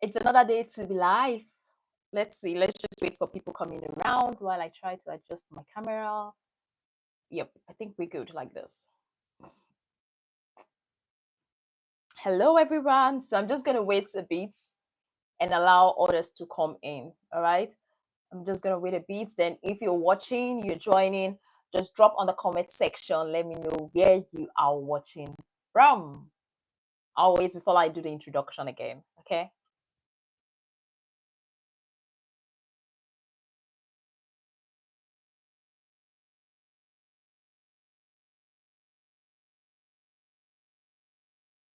It's another day to be live. Let's see. Let's just wait for people coming around while I try to adjust my camera. Yep, I think we're good like this. Hello, everyone. So I'm just going to wait a bit and allow others to come in. All right. I'm just going to wait a bit. Then, if you're watching, you're joining, just drop on the comment section. Let me know where you are watching from. I'll wait before I do the introduction again. Okay.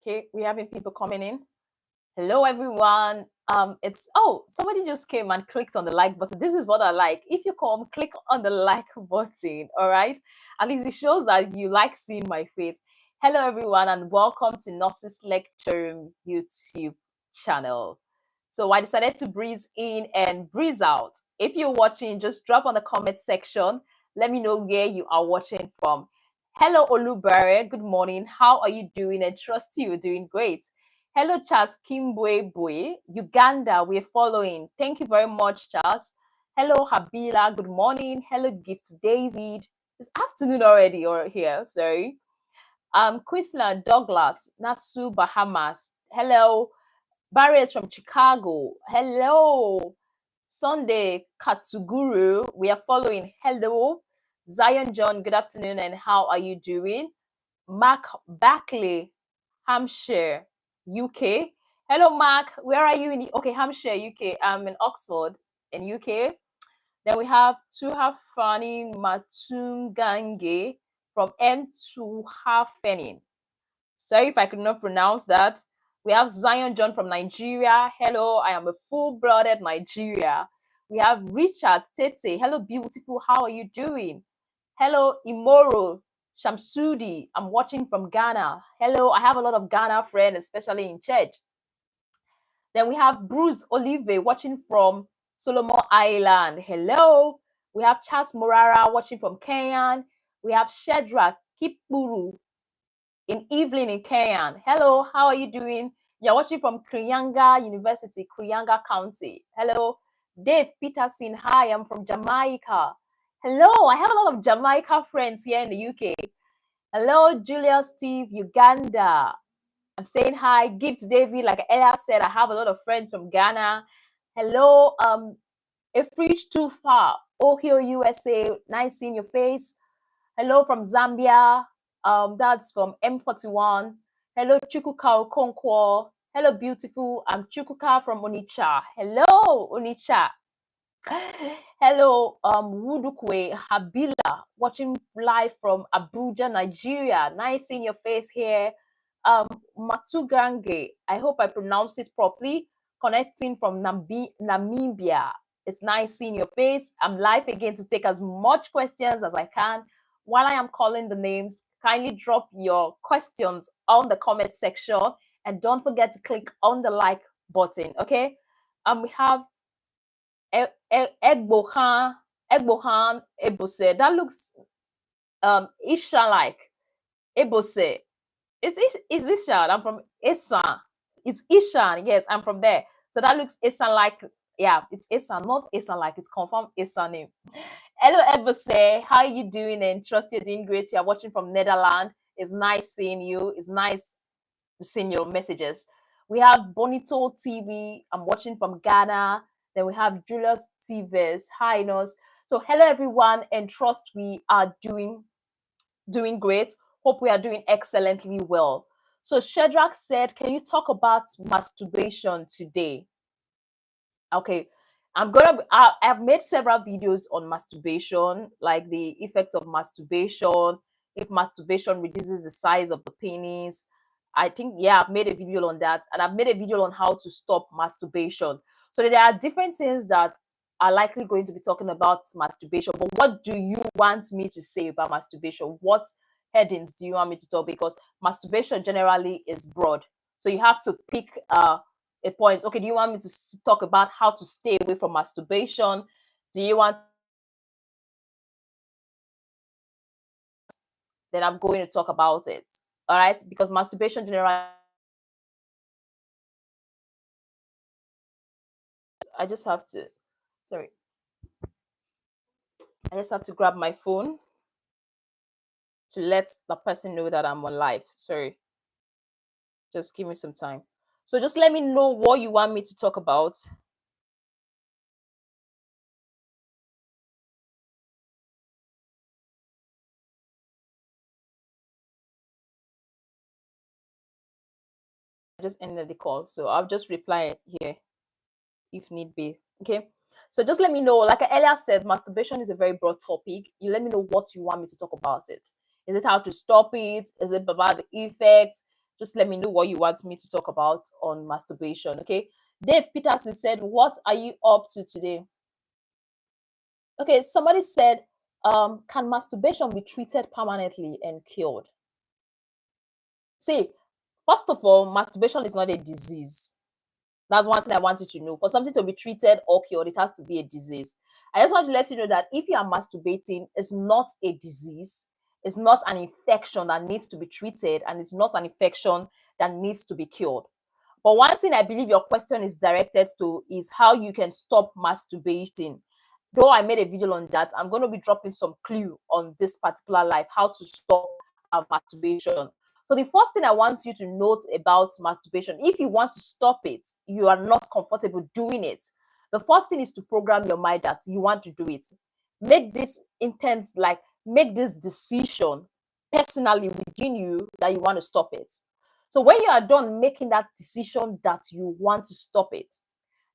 Okay. We're having people coming in. Hello, everyone. It's somebody just came and clicked on the like button. This is what I like. If you come, click on the like button. All right. At least it shows that you like seeing my face. Hello, everyone, and welcome to Nurses Lecture YouTube channel. So I decided to breeze in and breeze out. If you're watching, just drop on the comment section. Let me know where you are watching from. Hello, Olubare. Good morning. How are you doing? And trust you're doing great. Hello, Charles Kimbwe Bwe, Uganda. We're following. Thank you very much, Charles. Hello, Habila. Good morning. Hello, Gift David. It's afternoon already or here. Sorry. Quisla Douglas, Nasu, Bahamas. Hello, Barriers from Chicago. Hello, Sunday Katsuguru. We are following. Hello, Zion John. Good afternoon, and how are you doing? Mark Backley, Hampshire, UK. Hello, Mark. Where are you in? Okay, Hampshire, UK. I'm in Oxford, in UK. Then we have Tuhafani Matungange from M2 Hafenin. Sorry if I could not pronounce that. We have Zion John from Nigeria. Hello, I am a full-blooded Nigeria. We have Richard Tete. Hello, beautiful. How are you doing? Hello, Imoro Shamsudi. I'm watching from Ghana. Hello, I have a lot of Ghana friends, especially in church. Then we have Bruce Olive watching from Solomon Island. Hello. We have Charles Morara watching from Kenya. We have Shedrack Kipuru in Evelyn in Kenya. Hello, how are you doing? You're watching from Krianga University, Krianga County. Hello. Dave Peterson. Hi, I'm from Jamaica. Hello, I have a lot of Jamaica friends here in the UK. Hello, Julia Steve, Uganda. I'm saying hi. Gift David, like Ella said, I have a lot of friends from Ghana. Hello, a fridge too far. Ohio, USA. Nice seeing your face. Hello from Zambia. That's from M41. Hello, Chukuka Okonkwo. Hello, beautiful. I'm Chukuka from Onitsha. Hello, Onitsha. Hello, Wudukwe Habila, watching live from Abuja, Nigeria. Nice seeing your face here. Matugange, I hope I pronounced it properly. Connecting from Namibia. It's nice seeing your face. I'm live again to take as much questions as I can. While I am calling the names, kindly drop your questions on the comment section and don't forget to click on the like button. Okay. We have Egbohan Ebose. That looks Isha like Ebose. Is Ishan. I'm from Isan. It's Ishan. Yes, I'm from there. So that looks Isan like. Yeah, it's Isan, not Isan like. It's confirmed Isan name. Hello, Ebose. How are you doing? And trust you're doing great. You're watching from Netherlands. It's nice seeing you. It's nice seeing your messages. We have Bonito TV. I'm watching from Ghana. Then we have Julius TVs. Hi, Nos. So hello everyone, and trust we are doing great. Hope we are doing excellently well. So Shedrack said, can you talk about masturbation today? Okay. I've made several videos on masturbation, like the effect of masturbation, if masturbation reduces the size of the penis. I think, yeah, I've made a video on that, and I've made a video on how to stop masturbation. So there are different things that are likely going to be talking about masturbation. But what do you want me to say about masturbation? What headings do you want me to talk? Because masturbation generally is broad. So you have to pick a point. Okay, do you want me to talk about how to stay away from masturbation? Do you want? Then I'm going to talk about it. All right, because masturbation generally I just have to, sorry, I just have to grab my phone to let the person know that I'm on live. Sorry, just give me some time. So just let me know what you want me to talk about. I just ended the call, so I'll just reply here if need be. Okay. So just let me know. Like I earlier said, masturbation is a very broad topic. You let me know what you want me to talk about it. Is it how to stop it? Is it about the effect? Just let me know what you want me to talk about on masturbation. Okay. Dave Peterson said, "What are you up to today?" Okay, somebody said, can masturbation be treated permanently and cured? See, first of all, masturbation is not a disease. That's one thing I want you to know. For something to be treated or cured, it has to be a disease. I just want to let you know that if you are masturbating, it's not a disease. It's not an infection that needs to be treated, and it's not an infection that needs to be cured. But one thing I believe your question is directed to is how you can stop masturbating. Though I made a video on that, I'm going to be dropping some clue on this particular live, how to stop masturbation. So the first thing I want you to note about masturbation, if you want to stop it, you are not comfortable doing it. The first thing is to program your mind that you want to do it. Make this intense, like make this decision personally within you that you want to stop it. So when you are done making that decision that you want to stop it,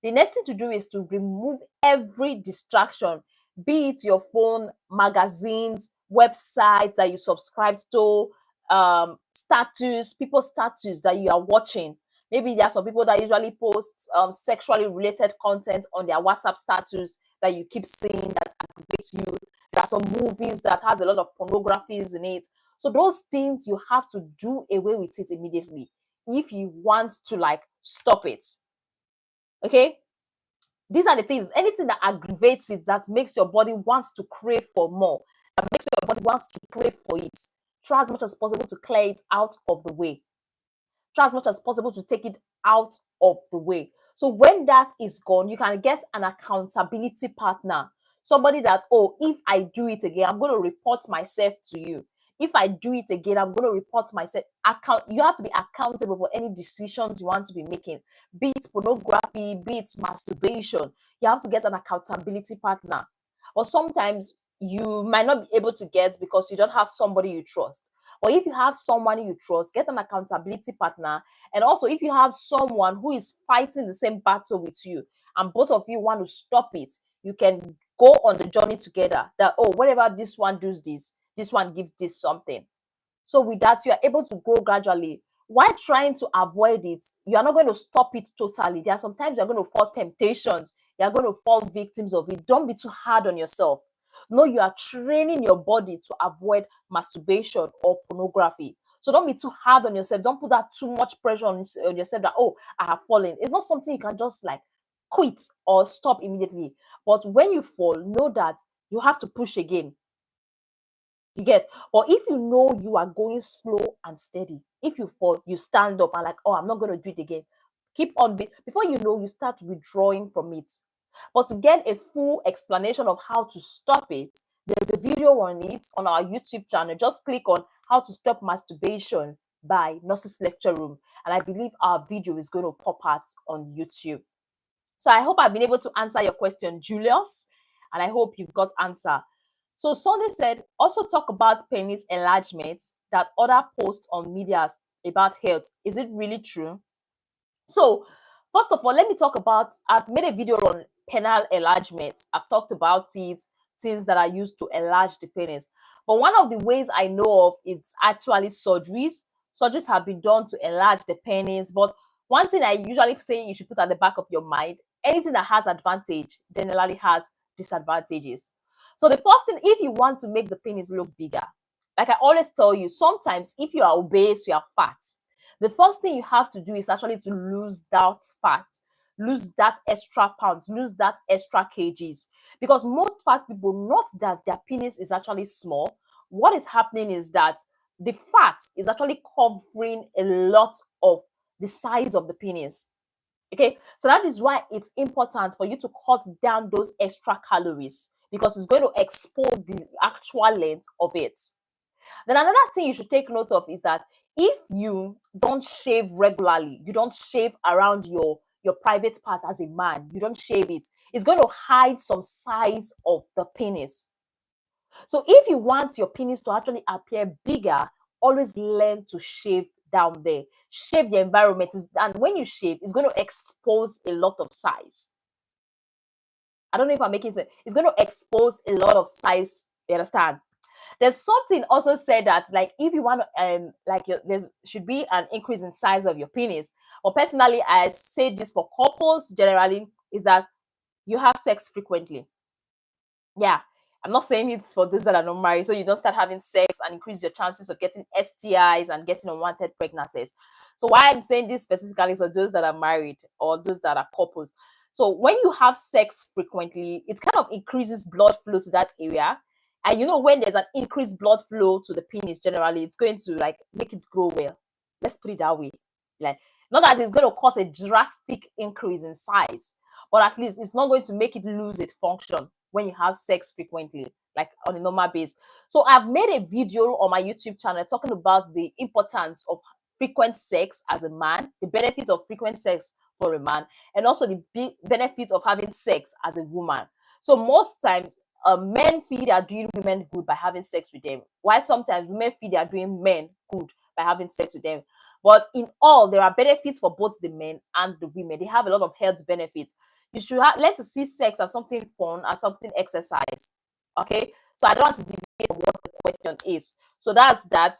the next thing to do is to remove every distraction, be it your phone, magazines, websites that you subscribe to, status, people's status that you are watching. Maybe there are some people that usually post sexually related content on their WhatsApp status that you keep seeing that aggravates you. There are some movies that has a lot of pornographies in it. So those things you have to do away with it immediately if you want to like stop it. Okay, these are the things. Anything that aggravates it, that makes your body wants to crave for more, that makes your body wants to crave for it, try as much as possible to clear it out of the way. Try as much as possible to take it out of the way. So when that is gone, you can get an accountability partner. Somebody that, oh, if I do it again, I'm going to report myself to you. If I do it again, I'm going to report myself. You have to be accountable for any decisions you want to be making, be it pornography, be it masturbation. You have to get an accountability partner. Or sometimes you might not be able to get because you don't have somebody you trust. Or if you have someone you trust, get an accountability partner. And also, if you have someone who is fighting the same battle with you and both of you want to stop it, you can go on the journey together. That, oh, whatever this one does this one gives this something. So with that, you are able to grow gradually. While trying to avoid it, you are not going to stop it totally. There are sometimes you're going to fall temptations. You are going to fall victims of it. Don't be too hard on yourself. No, you are training your body to avoid masturbation or pornography. So don't be too hard on yourself. Don't put that too much pressure on yourself that, oh, I have fallen. It's not something you can just like quit or stop immediately. But when you fall, know that you have to push again. You get, or if you know you are going slow and steady, if you fall, you stand up and like, oh, I'm not going to do it again. Keep on before you know, you start withdrawing from it. But to get a full explanation of how to stop it, there's a video on it on our YouTube channel. Just click on how to stop masturbation by Nurses Lecture Room, and I believe our video is going to pop out on YouTube. So I hope I've been able to answer your question, Julius, and I hope you've got answer. So Sunday said, also talk about penis enlargement that other posts on medias about health. Is it really true? So first of all, let me talk about, I've made a video on penile enlargement. I've talked about it, things that are used to enlarge the penis. But one of the ways I know of, it's actually surgeries. Surgeries have been done to enlarge the penis. But one thing I usually say you should put at the back of your mind, anything that has advantage generally has disadvantages. So the first thing, if you want to make the penis look bigger, like I always tell you, sometimes if you are obese, you are fat, the first thing you have to do is actually to lose that fat, lose that extra pounds, lose that extra kgs. Because most fat people, not that their penis is actually small, what is happening is that the fat is actually covering a lot of the size of the penis. Okay, so that is why it's important for you to cut down those extra calories because it's going to expose the actual length of it. Then another thing you should take note of is that if you don't shave regularly, you don't shave around your private part as a man, you don't shave it, it's going to hide some size of the penis. So if you want your penis to actually appear bigger, always learn to shave down there. Shave the environment, and when you shave, it's going to expose a lot of size. I don't know if I'm making sense. It's going to expose a lot of size. You understand? There's something also said that like if you want to like there's should be an increase in size of your penis. But personally, I say this for couples generally is that you have sex frequently. Yeah, I'm not saying it's for those that are not married, so you don't start having sex and increase your chances of getting STIs and getting unwanted pregnancies. So why I'm saying this specifically is for those that are married or those that are couples. So when you have sex frequently, it kind of increases blood flow to that area. And you know, when there's an increased blood flow to the penis, generally, it's going to like make it grow well. Let's put it that way. Like, not that it's going to cause a drastic increase in size, but at least it's not going to make it lose its function when you have sex frequently, like on a normal base. So I've made a video on my YouTube channel talking about the importance of frequent sex as a man, the benefits of frequent sex for a man, and also the big benefits of having sex as a woman. So most times, men feel they are doing women good by having sex with them, while sometimes women feel they are doing men good by having sex with them. But in all, there are benefits for both the men and the women. They have a lot of health benefits. You should learn to see sex as something fun, as something exercise. Okay, so I don't want to deviate from what the question is. So that's that.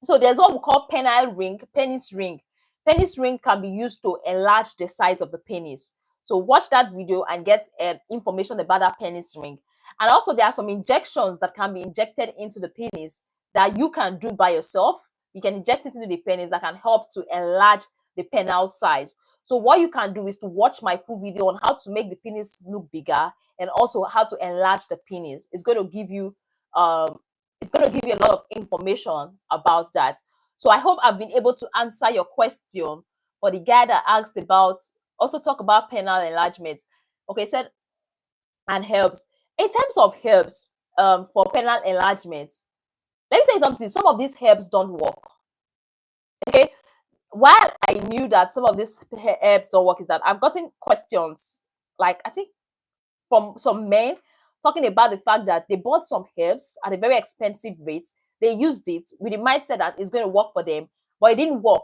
So there's what we call penile ring, penis ring. Penis ring can be used to enlarge the size of the penis. So watch that video and get information about that penis ring. And also there are some injections that can be injected into the penis that you can do by yourself. You can inject it into the penis that can help to enlarge the penile size. So what you can do is to watch my full video on how to make the penis look bigger and also how to enlarge the penis. It's going to give you um, a lot of information about that. So I hope I've been able to answer your question. For the guy that asked about, also talk about penile enlargement. Okay, said and herbs. In terms of herbs, for penile enlargement, let me tell you something. Some of these herbs don't work. Okay, while I knew that some of these herbs don't work, is that I've gotten questions, like I think from some men talking about the fact that they bought some herbs at a very expensive rate. They used it with the mindset that it's going to work for them, but it didn't work.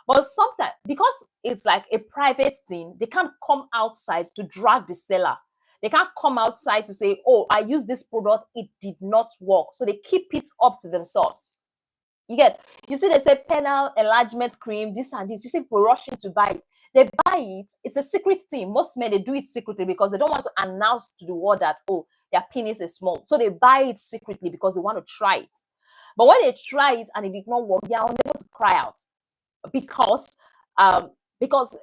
But sometimes, because it's like a private thing, they can't come outside to drag the seller. They can't come outside to say, oh, I used this product, it did not work. So they keep it up to themselves. You see, they say penile enlargement cream, this and this. You see people rushing to buy it. They buy it. It's a secret thing. Most men, they do it secretly because they don't want to announce to the world that, oh, their penis is small. So they buy it secretly because they want to try it. But when they try it and it did not work, they are unable to cry out because because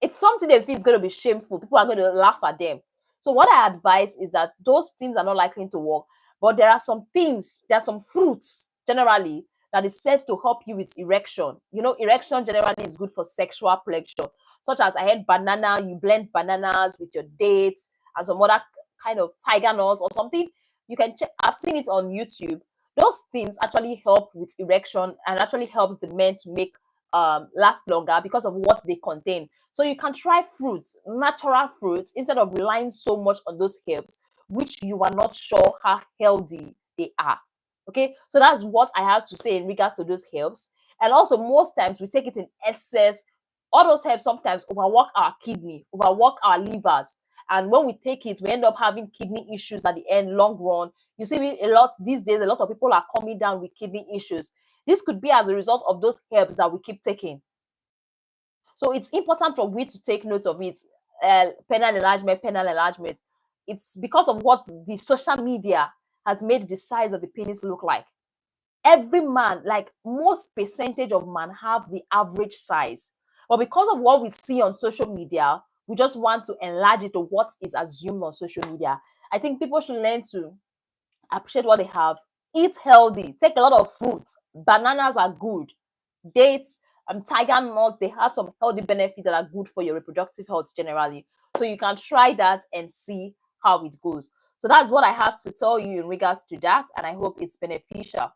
it's something they feel is going to be shameful. People are going to laugh at them. So what I advise is that those things are not likely to work. But there are some things, there are some fruits generally that is said to help you with erection. You know, erection generally is good for sexual pleasure, such as I had banana. You blend bananas with your dates and some other kind of tiger nuts or something. You can check. I've seen it on YouTube. Those things actually help with erection and actually helps the men to make last longer because of what they contain. So you can try fruits, natural fruits, instead of relying so much on those herbs, which you are not sure how healthy they are. Okay, so that's what I have to say in regards to those herbs. And also, most times we take it in excess. All those herbs sometimes overwork our kidney, overwork our livers. And when we take it, we end up having kidney issues at the end, long run. You see, a lot these days, a lot of people are coming down with kidney issues. This could be as a result of those herbs that we keep taking. So it's important for we to take note of it. Penile enlargement, penile enlargement. It's because of what the social media has made the size of the penis look like. Every man, like most percentage of men, have the average size. But because of what we see on social media, we just want to enlarge it to what is assumed on social media. I think people should learn to appreciate what they have, eat healthy, take a lot of fruits. Bananas are good, dates, Tiger nuts, they have some healthy benefits that are good for your reproductive health generally. So you can try that and see how it goes. So that's what I have to tell you in regards to that, and I hope it's beneficial.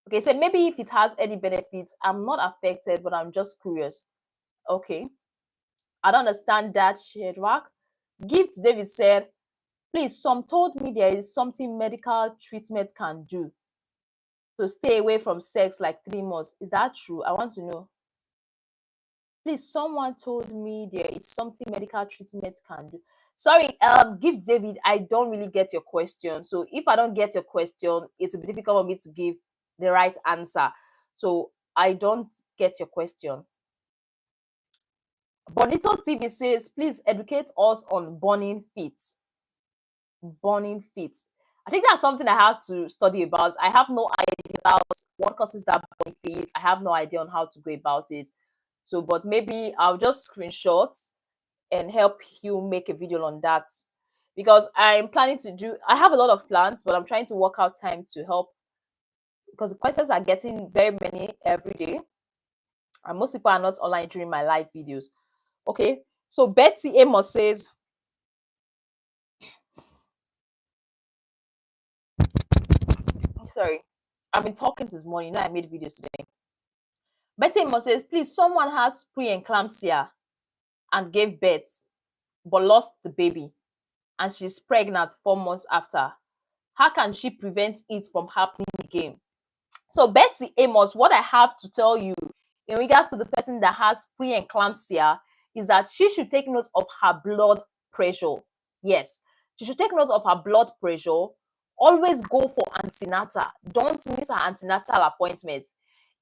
Okay, so maybe if it has any benefits, I'm not affected, but I'm just curious. Okay, I don't understand that, Shedwak. Gift David said, please, some told me there is something medical treatment can do to stay away from sex like 3 months. Is that true? I want to know. Please, someone told me there is something medical treatment can do. Sorry, Gift David, I don't really get your question. So if I don't get your question, it will be difficult for me to give the right answer. So I don't get your question. Bonito TV says, please educate us on burning feet. Burning feet. I think that's something I have to study about. I have no idea about what causes that burning feet. I have no idea on how to go about it. So, but maybe I'll just screenshot and help you make a video on that, because I'm planning to do, I have a lot of plans, but I'm trying to work out time to help, because the questions are getting very many every day, and most people are not online during my live videos. Okay, so Betty Amos says, sorry, I've been talking this morning. I made videos today. Betty Amos says, please, someone has preeclampsia and gave birth but lost the baby, and she's pregnant 4 months after. How can she prevent it from happening again? So, Betty Amos, what I have to tell you in regards to the person that has preeclampsia is that she should take note of her blood pressure. Yes, she should take note of her blood pressure. Always go for antenatal. Don't miss her antenatal appointment.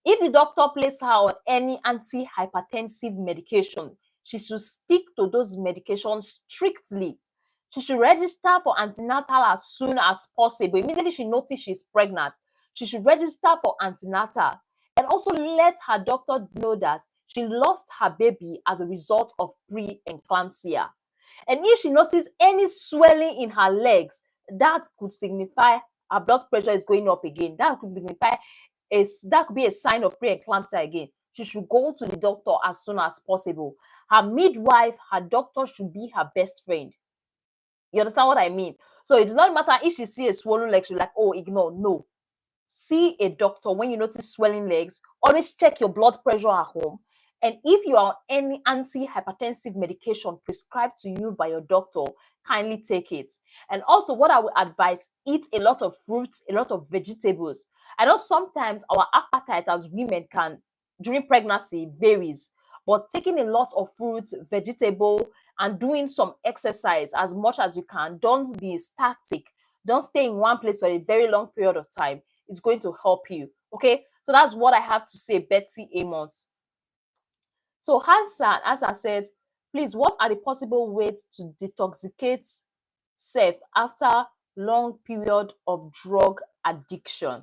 If the doctor places her on any antihypertensive medication, she should stick to those medications strictly. She should register for antenatal as soon as possible. Immediately she notices she's pregnant, she should register for antenatal, and also let her doctor know that she lost her baby as a result of preeclampsia. And if she notices any swelling in her legs, that could signify her blood pressure is going up again. That could signify that could be a sign of preeclampsia again. She should go to the doctor as soon as possible. Her midwife, her doctor should be her best friend. You understand what I mean? So it does not matter if she sees a swollen leg, she's like, oh, ignore. No. See a doctor when you notice swelling legs. Always check your blood pressure at home. And if you are on any antihypertensive medication prescribed to you by your doctor, kindly take it. And also, what I would advise, eat a lot of fruits, a lot of vegetables. I know sometimes our appetite as women can, during pregnancy, varies. But taking a lot of fruits, vegetable, and doing some exercise as much as you can. Don't be static. Don't stay in one place for a very long period of time. It's going to help you. Okay, so that's what I have to say, Betsy Amos. So Hassan, as I said, please, what are the possible ways to detoxicate self after long period of drug addiction?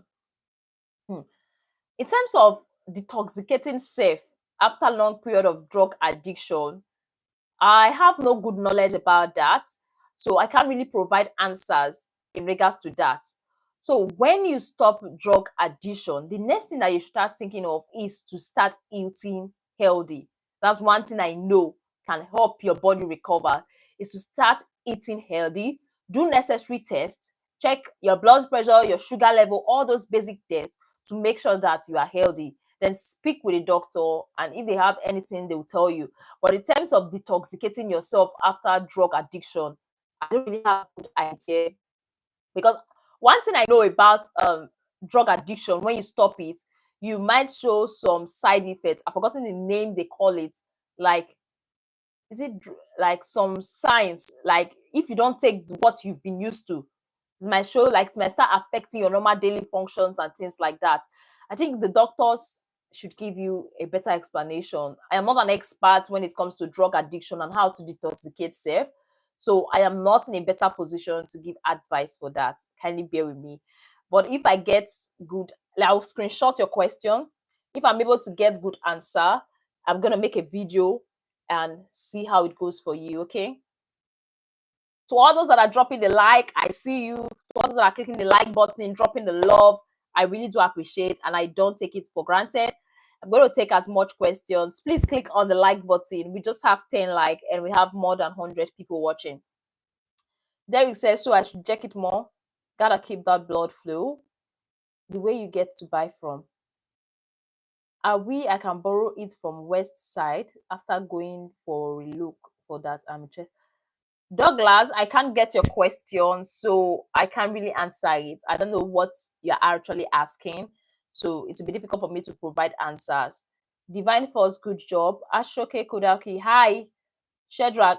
In terms of detoxicating self after long period of drug addiction, I have no good knowledge about that, so I can't really provide answers in regards to that. So when you stop drug addiction, the next thing that you start thinking of is to start eating healthy. That's one thing I know can help your body recover, is to start eating healthy, do necessary tests, check your blood pressure, your sugar level, all those basic tests to make sure that you are healthy. Then speak with a doctor, and if they have anything, they will tell you. But in terms of detoxicating yourself after drug addiction, I don't really have a good idea, because one thing I know about drug addiction, when you stop it, you might show some side effects. I've forgotten the name they call it. Like, is it like some signs? Like, if you don't take what you've been used to, it might show, like, it might start affecting your normal daily functions and things like that. I think the doctors should give you a better explanation. I am not an expert when it comes to drug addiction and how to detoxicate self. So I am not in a better position to give advice for that. Kindly bear with me. But if I get good, I'll screenshot your question. If I'm able to get good answer, I'm gonna make a video and see how it goes for you. Okay. To all those that are dropping the like, I see you. To all those that are clicking the like button, dropping the love, I really do appreciate, and I don't take it for granted. I'm going to take as much questions. Please click on the like button. We just have 10 like and we have more than 100 people watching. Derek says, so I should check it more. Gotta keep that blood flow. The way you get to buy from. I can borrow it from West Side after going for a look for that. Douglas, I can't get your question, so I can't really answer it. I don't know what you're actually asking, so it will be difficult for me to provide answers. Divine Force, good job. Ashoke Kodaki, hi. Shedrack,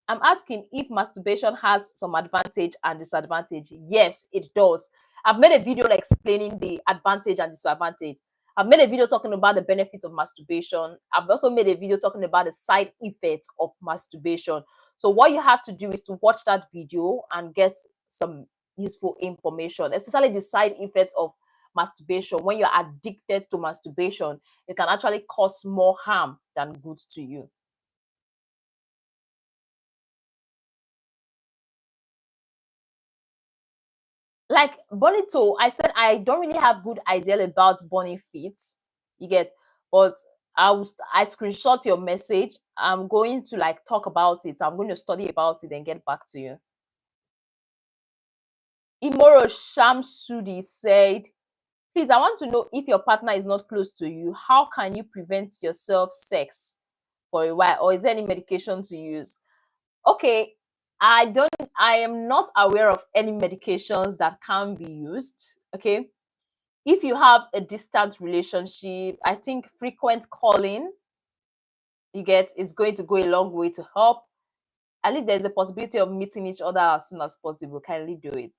I'm asking if masturbation has some advantage and disadvantage. Yes, it does. I've made a video explaining the advantage and disadvantage. I've made a video talking about the benefits of masturbation. I've also made a video talking about the side effects of masturbation. So what you have to do is to watch that video and get some useful information, especially the side effects of masturbation. When you're addicted to masturbation, it can actually cause more harm than good to you. Like Bonito, I said I don't really have good idea about bunny feet. You get, but I screenshot your message. I'm going to like talk about it. I'm going to study about it and get back to you. Imoro Shamsudi said, please, I want to know if your partner is not close to you, how can you prevent yourself sex for a while? Or is there any medication to use? Okay, I am not aware of any medications that can be used. Okay. If you have a distant relationship, I think frequent calling you get is going to go a long way to help. At least there's a possibility of meeting each other as soon as possible. Kindly do it.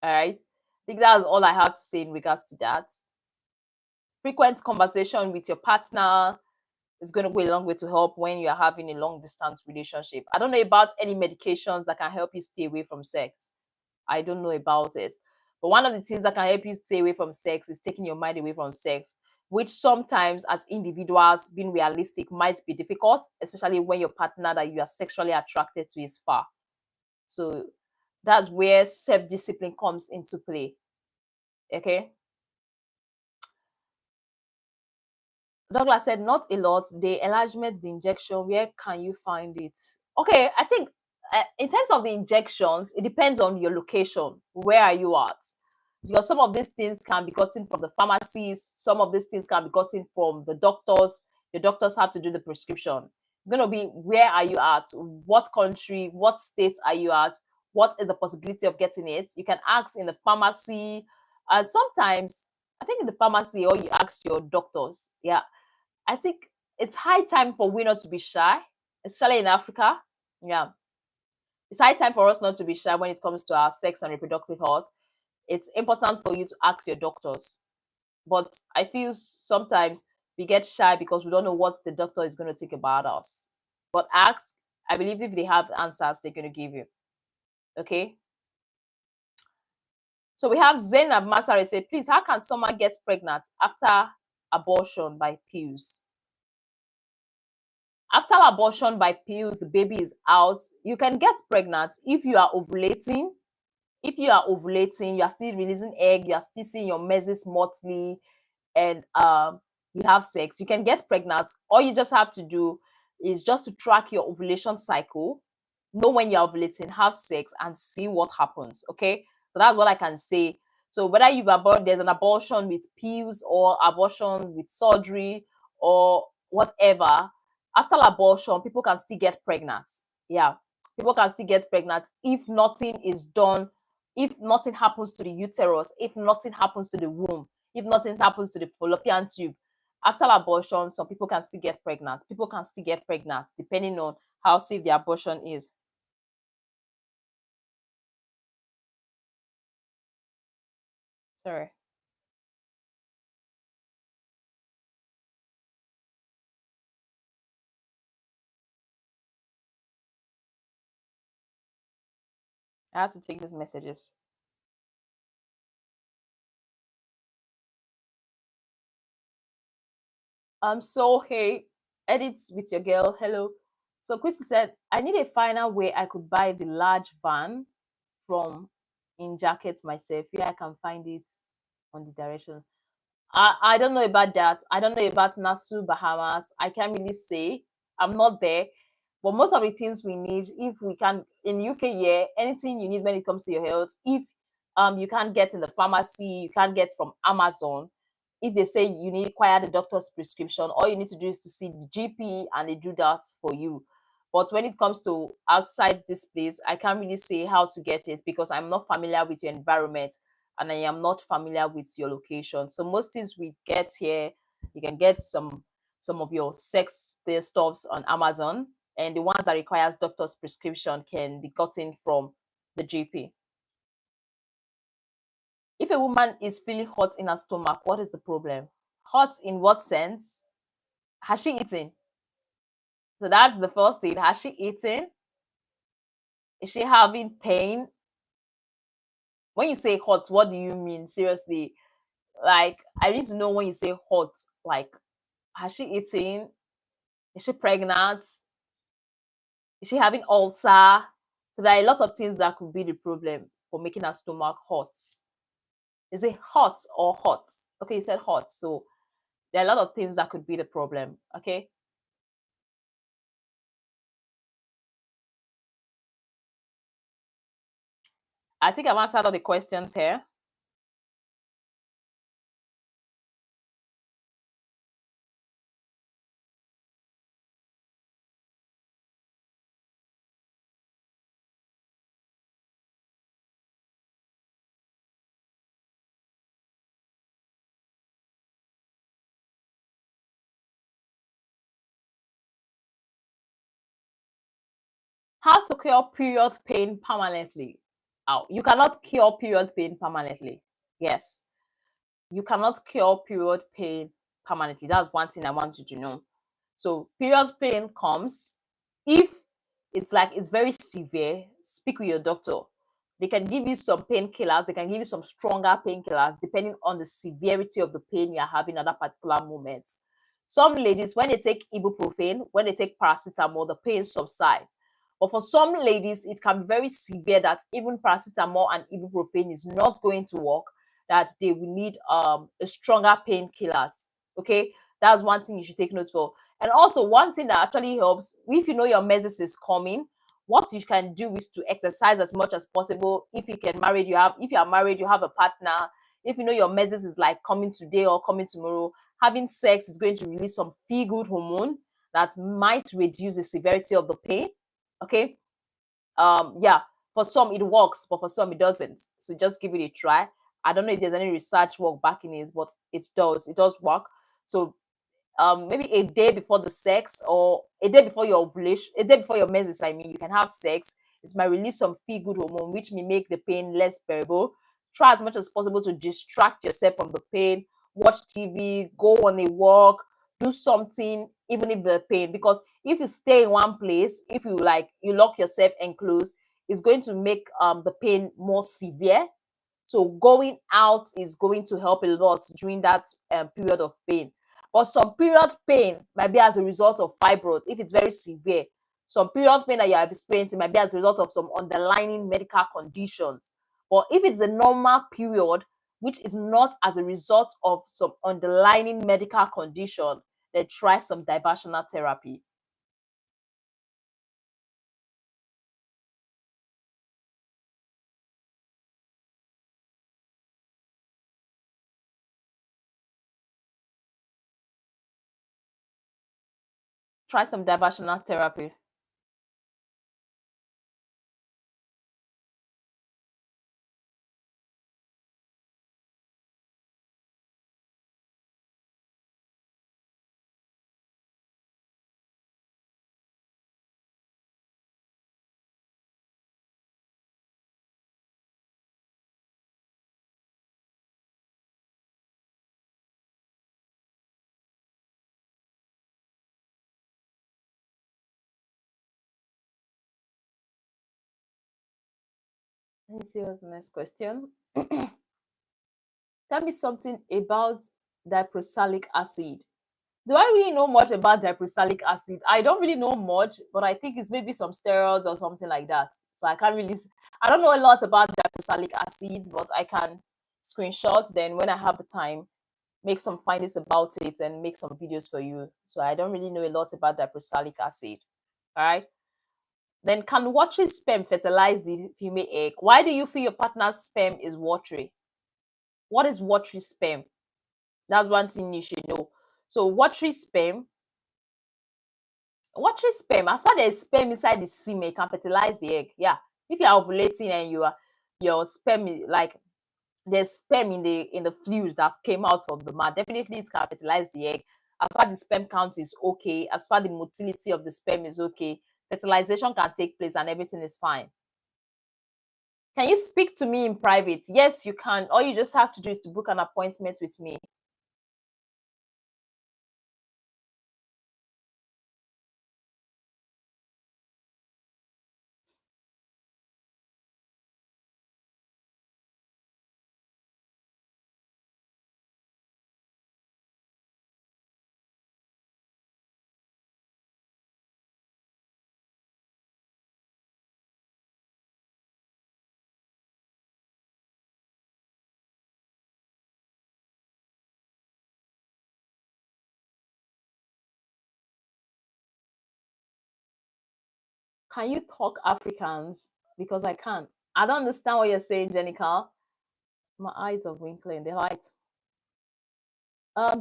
All right. I think that's all I have to say in regards to that. Frequent conversation with your partner is going to go a long way to help when you're having a long distance relationship. I don't know about any medications that can help you stay away from sex. I don't know about it. But one of the things that can help you stay away from sex is taking your mind away from sex, which sometimes, as individuals, being realistic, might be difficult, especially when your partner that you are sexually attracted to is far. So that's where self discipline comes into play. Okay. Douglas said, not a lot. The enlargement, the injection, where can you find it? Okay, I think in terms of the injections, it depends on your location. Where are you at? Because some of these things can be gotten from the pharmacies, some of these things can be gotten from the doctors. The doctors have to do the prescription. It's going to be where are you at? What country? What state are you at? What is the possibility of getting it? You can ask in the pharmacy. Sometimes, I think in the pharmacy, or you ask your doctors. Yeah, I think it's high time for we not to be shy, especially in Africa. Yeah, it's high time for us not to be shy when it comes to our sex and reproductive health. It's important for you to ask your doctors. But I feel sometimes we get shy because we don't know what the doctor is going to think about us. But ask, I believe if they have answers, they're going to give you. Okay. So we have Zainab Masari say, please, how can someone get pregnant after abortion by pills? After abortion by pills, the baby is out. You can get pregnant if you are ovulating. If you are ovulating, you are still releasing egg, you are still seeing your menses monthly, and you have sex, you can get pregnant. All you just have to do is just to track your ovulation cycle, know when you're ovulating, have sex, and see what happens. Okay, so that's what I can say. So whether there's an abortion with pills or abortion with surgery or whatever, after abortion, people can still get pregnant. Yeah, people can still get pregnant if nothing is done, if nothing happens to the uterus, if nothing happens to the womb, if nothing happens to the fallopian tube. After abortion, some people can still get pregnant. People can still get pregnant depending on how safe the abortion is. Sorry. I have to take these messages. So hey, edits with your girl. Hello. So Christy said, I need a final way I could buy the large van from in jacket myself. Yeah, I can find it on the direction. I don't know about that. I don't know about Nassau, Bahamas. I can't really say. I'm not there. But most of the things we need, if we can in UK, yeah, anything you need when it comes to your health, if you can't get in the pharmacy, you can't get from Amazon. If they say you need require the doctor's prescription, all you need to do is to see the GP and they do that for you. But when it comes to outside this place, I can't really say how to get it because I'm not familiar with your environment and I am not familiar with your location. So most things we get here, you can get some of your sex stuffs on Amazon, and the ones that requires doctor's prescription can be gotten from the GP. If a woman is feeling hot in her stomach, what is the problem? Hot in what sense? Has she eaten? So that's the first thing. Has she eaten? Is she having pain? When you say hot, what do you mean? Seriously. Like, I need to know when you say hot, like, has she eaten? Is she pregnant? Is she having ulcer? So there are a lot of things that could be the problem for making her stomach hot. Is it hot or hot? Okay, you said hot. So there are a lot of things that could be the problem. Okay. I think I've answered all the questions here. How to cure period pain permanently? Oh, you cannot cure period pain permanently. Yes, you cannot cure period pain permanently. That's one thing I want you to know. So period pain comes if it's like it's very severe. Speak with your doctor. They can give you some painkillers. They can give you some stronger painkillers depending on the severity of the pain you are having at that particular moment. Some ladies, when they take ibuprofen, when they take paracetamol, the pain subside. But for some ladies, it can be very severe that even paracetamol and ibuprofen is not going to work, that they will need a stronger painkillers. Okay, that's one thing you should take note for. And also, one thing that actually helps, if you know your menses is coming, what you can do is to exercise as much as possible. If you can married, you have if you are married, you have a partner. If you know your menses is like coming today or coming tomorrow, having sex is going to release some feel good hormone that might reduce the severity of the pain. Okay, yeah, for some it works, but for some it doesn't, so just give it a try. I don't know if there's any research work backing it, but it does work. So maybe a day before the sex or a day before your ovulation, a day before your menses, I mean, you can have sex. It might release some feel good hormone which may make the pain less bearable. Try as much as possible to distract yourself from the pain. Watch TV, go on a walk, do something, even if the pain, because if you stay in one place, if you like you lock yourself enclosed, it's going to make the pain more severe. So going out is going to help a lot during that period of pain. But some period pain might be as a result of fibroid if it's very severe. Some period pain that you are experiencing might be as a result of some underlying medical conditions. But if it's a normal period, which is not as a result of some underlying medical condition, then try some diversional therapy. Try some diversional therapy. Let me see what's the next question. Tell me something about diprosalic acid. Do I really know much about diprosalic acid? I don't really know much, but I think it's maybe some steroids or something like that. So I can't really, I don't know a lot about dipersalic acid, but I can screenshot then when I have the time, make some findings about it and make some videos for you. So I don't really know a lot about dipersalic acid. All right. Then can watery sperm fertilize the female egg? Why do you feel your partner's sperm is watery? What is watery sperm? That's one thing you should know. So watery sperm, as far as there's sperm inside the semen, it can fertilize the egg. Yeah. If you are ovulating and your sperm is like there's sperm in the fluid that came out of the man, definitely it can fertilize the egg. As far as the sperm count is okay, as far as the motility of the sperm is okay, fertilization can take place and everything is fine. Can you speak to me in private? Yes, you can. All you just have to do is to book an appointment with me. Can you talk Africans? Because I can't. I don't understand what you're saying, Jenica. My eyes are winkling. The light.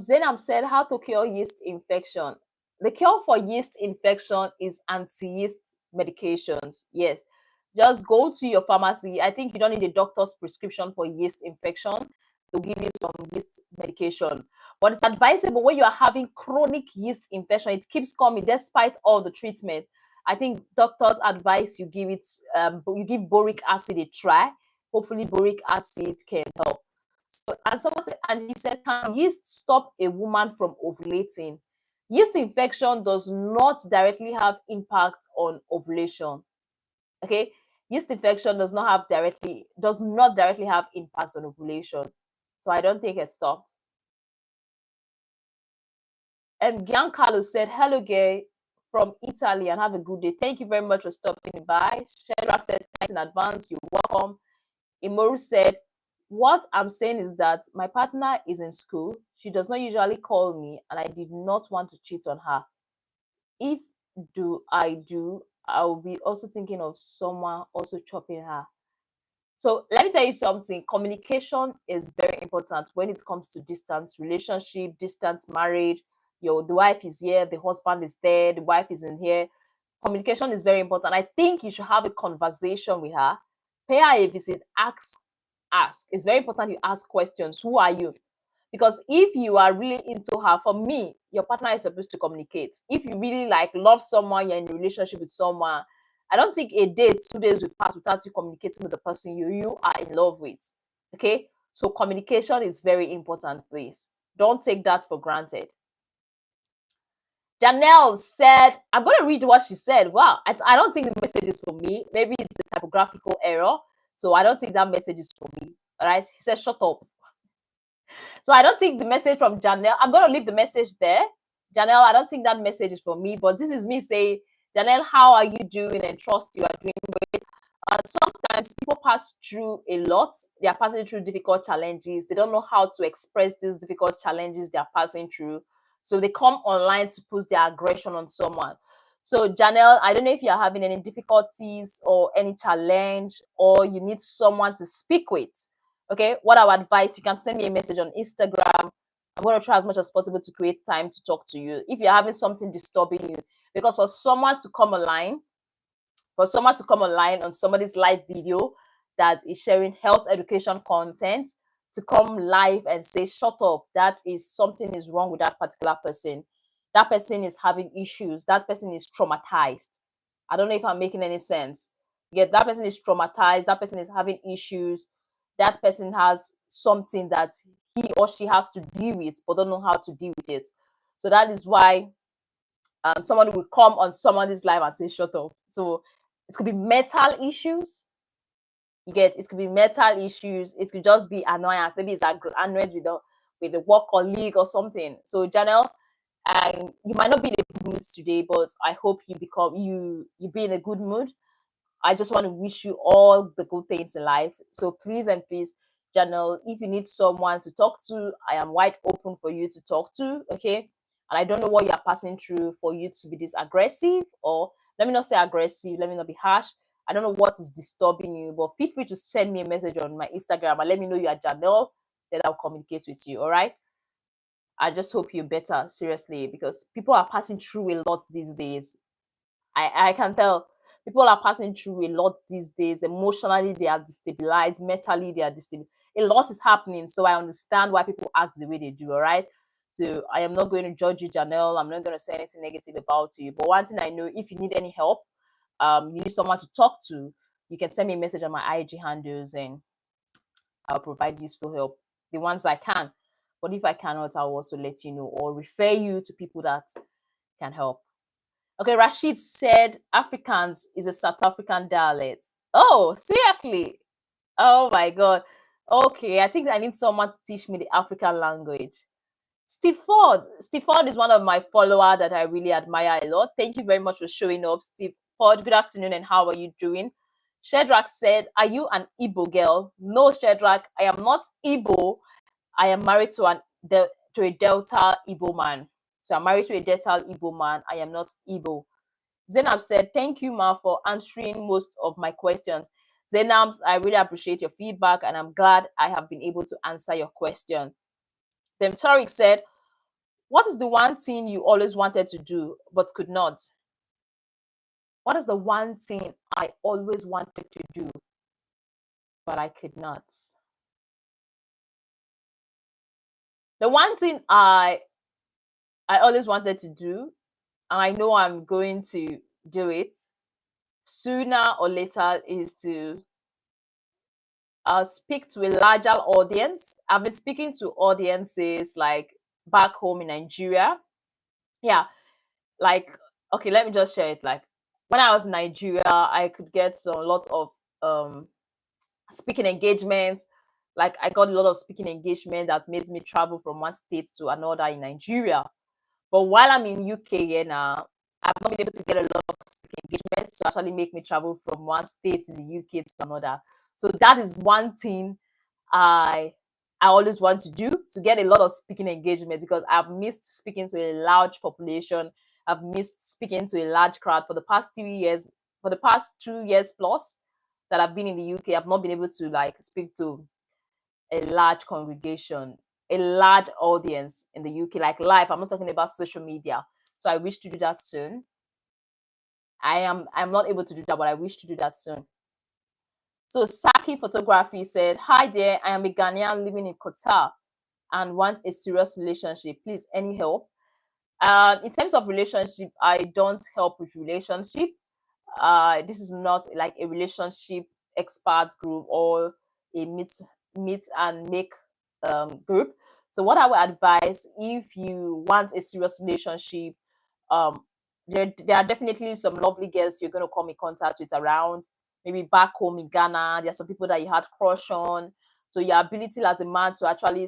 Zainab said, how to cure yeast infection. The cure for yeast infection is anti-yeast medications. Yes. Just go to your pharmacy. I think you don't need a doctor's prescription for yeast infection. They'll give you some yeast medication. But it's advisable when you are having chronic yeast infection, it keeps coming despite all the treatment. I think doctors advise you give it, you give boric acid a try. Hopefully, boric acid can help. And someone said, and he said, can yeast stop a woman from ovulating? Yeast infection does not directly have impact on ovulation. Okay, yeast infection does not directly have impact on ovulation. So I don't think it stopped. And Giancarlo said, hello, gay from Italy, and have a good day. Thank you very much for stopping by. Sheldrak said, thanks in advance. You're welcome. Imoru said, what I'm saying is that my partner is in school. She does not usually call me, and I did not want to cheat on her. If I will be also thinking of someone also chopping her. So let me tell you something. Communication is very important when it comes to distance relationship, distance marriage. The wife is here, the husband is there, the wife is in here. Communication is very important. I think you should have a conversation with her, pay her a visit, ask. It's very important you ask questions. Who are you? Because if you are really into her, for me, your partner is supposed to communicate. If you really like love someone, you're in a relationship with someone, I don't think a day, 2 days will pass without you communicating with the person you are in love with. Okay? So communication is very important, please. Don't take that for granted. Janelle said, I'm going to read what she said. Wow, I don't think the message is for me. Maybe it's a typographical error. So I don't think that message is for me. All right. He said, shut up. So I don't think the message from Janelle, I'm going to leave the message there. Janelle, I don't think that message is for me, but this is me saying, Janelle, how are you doing? And trust you are doing great. Sometimes people pass through a lot. They are passing through difficult challenges. They don't know how to express these difficult challenges they are passing through. So they come online to put their aggression on someone. So Janelle, I don't know if you're having any difficulties or any challenge or you need someone to speak with. Okay, what I would advise, you can send me a message on Instagram. I'm going to try as much as possible to create time to talk to you. If you're having something disturbing you, because for someone to come online on somebody's live video that is sharing health education content, to come live and say, shut up, that is something is wrong with that particular person. That person is having issues. That person is traumatized. I don't know if I'm making any sense. Yeah, that person is traumatized. That person is having issues. That person has something that he or she has to deal with, but don't know how to deal with it. So that is why someone will come on somebody's live and say, shut up. So it could be mental issues. It could be mental issues. It could just be annoyance. Maybe it's annoyed with the work colleague or something. So Janelle, you might not be in a good mood today, but I hope you be in a good mood. I just want to wish you all the good things in life. So please and please, Janelle, if you need someone to talk to, I am wide open for you to talk to. Okay. And I don't know what you are passing through for you to be this aggressive, or let me not say aggressive, let me not be harsh. I don't know what is disturbing you, but feel free to send me a message on my Instagram and let me know you are Janelle. Then I'll communicate with you. All right. I just hope you're better, seriously, because people are passing through a lot these days. I can tell people are passing through a lot these days. Emotionally, they are destabilized. Mentally, they are destabilized. A lot is happening. So I understand why people act the way they do, all right? So I am not going to judge you, Janelle. I'm not going to say anything negative about you. But one thing I know, if you need any help, you need someone to talk to, you can send me a message on my IG handles and I'll provide useful help. The ones I can. But if I cannot, I'll also let you know or refer you to people that can help. Okay, Rashid said Afrikaans is a South African dialect. Oh, seriously? Oh my God. Okay, I think I need someone to teach me the African language. Steve Ford. Steve Ford is one of my followers that I really admire a lot. Thank you very much for showing up, Steve Ford. Good afternoon, and how are you doing? Shedrack said, "Are you an Igbo girl?" No, Shedrack, I am not Igbo. I am married to a Delta Igbo man. So I'm married to a Delta Igbo man. I am not Igbo. Zainab said, "Thank you, Ma, for answering most of my questions." Zainab, I really appreciate your feedback and I'm glad I have been able to answer your question. Then Tariq said, "What is the one thing you always wanted to do but could not?" What is the one thing I always wanted to do but I could not? The one thing I always wanted to do, and I know I'm going to do it sooner or later, is to speak to a larger audience. I've been speaking to audiences like back home in Nigeria. Yeah, like, okay, let me just share it. Like, when I was in Nigeria, I could get a lot of um speaking engagements. Like, I got a lot of speaking engagement that made me travel from one state to another in Nigeria. But while I'm in UK here now, I've not been able to get a lot of speaking engagements to actually make me travel from one state in the UK to another. So that is one thing I I always want to do, to get a lot of speaking engagements, because I've missed speaking to a large population. I've missed speaking to a large crowd for the past 3 years, for the past 2 years plus that I've been in the UK. I've not been able to like speak to a large congregation, a large audience in the UK, like live. I'm not talking about social media. So I wish to do that soon. I'm not able to do that, but I wish to do that soon. So Saki Photography said, "Hi there, I am a Ghanaian living in Qatar and want a serious relationship. Please, any help?" In terms of relationship, I don't help with relationship. This is not like a relationship expert group or a meet and make group. So what I would advise, if you want a serious relationship, um, there are definitely some lovely girls you're going to come in contact with around. Maybe back home in Ghana, there are some people that you had crush on. So your ability as a man to actually